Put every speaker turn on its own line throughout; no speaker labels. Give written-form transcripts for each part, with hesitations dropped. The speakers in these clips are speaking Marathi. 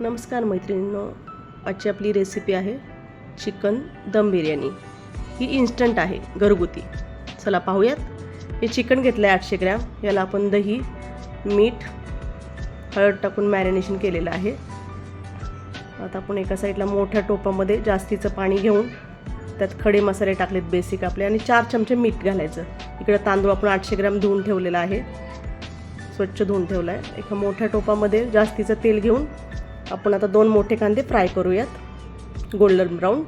नमस्कार मैत्रिणींनो, आजची आपली रेसिपी आहे चिकन दम बिर्याणी. ही इन्स्टंट आहे, घरगुती. चला पाहूयात. हे चिकन घेतलं आहे 800 ग्रॅम. याला आपण दही, मीठ, हळद टाकून मॅरिनेशन केलेलं आहे. आता आपण एका साईडला मोठ्या टोपामध्ये जास्तीचं पाणी घेऊन त्यात खडे मसाले टाकलेत बेसिक आपले, आणि 4 चमचे मीठ घालायचं. इकडे तांदूळ आपण 800 ग्रॅम धुवून ठेवलेला आहे, स्वच्छ धुवून ठेवला आहे. एका मोठ्या टोपामध्ये जास्तीचं तेल घेऊन आपण आता 2 मोठे कांदे फ्राय करूयात गोल्डन ब्राऊन.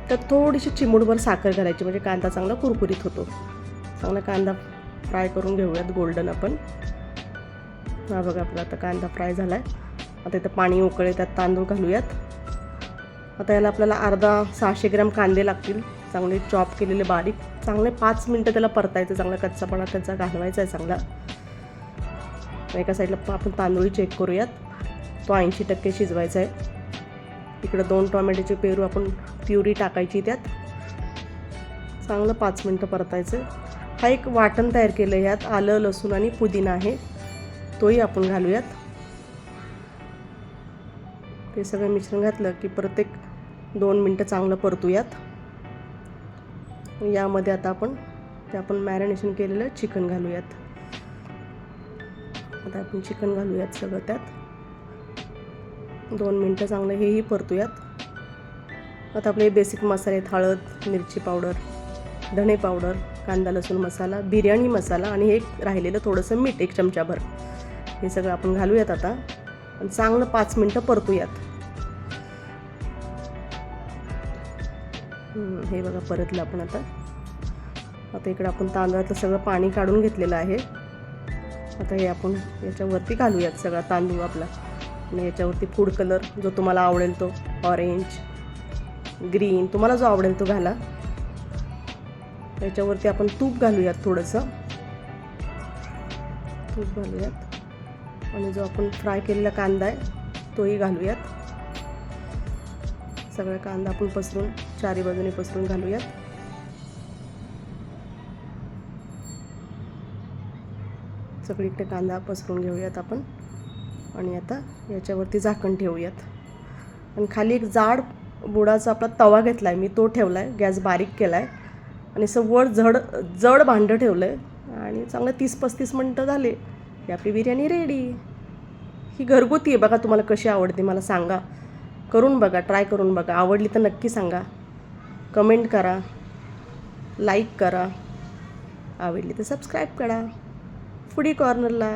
तर थोडीशी चिमूटभर साखर घालायची, म्हणजे कांदा चांगला कुरकुरीत होतो. चांगला कांदा फ्राय करून घेऊयात गोल्डन आपण. हा बघा, आपला आता कांदा फ्राय झाला आहे. आता इथं पाणी उकळे, त्यात तांदूळ घालूयात. आता याला आपल्याला 600 ग्रॅम कांदे लागतील, चांगले चॉप केलेले बारीक. चांगले 5 मिनटं त्याला परतायचं, चांगला कच्चापणा त्याचा घालवायचा आहे चांगला. एका साईडला आपण तांदूळ चेक करूयात, तो 80% शिजवायचा आहे. इकडं 2 टोमॅटोचे पेरू आपण प्युरी टाकायची त्यात, चांगलं 5 मिनटं परतायचं. हा एक वाटण तयार केलं आहे, यात आलं, लसूण आणि पुदिना आहे, तोही आपण घालूयात. ते सगळं मिश्रण घातलं की परत एक 2 मिनटं चांगलं परतूयात. यामध्ये आता आपण मॅरिनेशन केलेलं चिकन घालूयात. आता आपण चिकन घालूयात सगळं त्यात. 2 मिनटं चांगलं हेही परतूयात. आता आपले बेसिक मसाले आहेत, हळद, मिरची पावडर, धणे पावडर, कांदा लसूण मसाला, बिर्याणी मसाला आणि एक राहिलेलं थोडंसं मीठ 1 चमचाभर. हे सगळं आपण घालूयात आता आणि चांगलं 5 मिनटं परतूयात. हे बघा, परतलं आपण आता. इकडं आपण तांदळाचं सगळं पाणी काढून घेतलेलं आहे. आता हे आपण याच्यावरती घालूयात सगळा तांदूळ आपला, आणि याच्यावरती फूड कलर जो तुम्हाला आवडेल तो, ऑरेंज, ग्रीन, तुम्हाला जो आवडेल तो घाला. याच्यावरती आपण तूप घालूयात, थोडंसं तूप घालूयात. आणि जो आपण फ्राय केलेला कांदा आहे तोही घालूयात. सगळा कांदा आपण पसरून चारी बाजूने पसरून घालूयात. सगळीकडे कांदा पसरून घेऊयात आपण. आणि आता याच्यावरती झाकण ठेवूयात. आणि खाली एक जाड बुडाचा आपला तवा घेतला आहे मी, तो ठेवला आहे, गॅस बारीक केला आहे, आणि असं वर जड भांडं ठेवलं आहे. आणि चांगलं 30-35 मिनटं झाले की आपली बिर्याणी रेडी. ही घरगुती आहे बघा. तुम्हाला कशी आवडते मला सांगा, करून बघा, ट्राय करून बघा. आवडली तर नक्की सांगा, कमेंट करा, लाईक करा, आवडली तर सबस्क्राईब करा फूडी कॉर्नरला.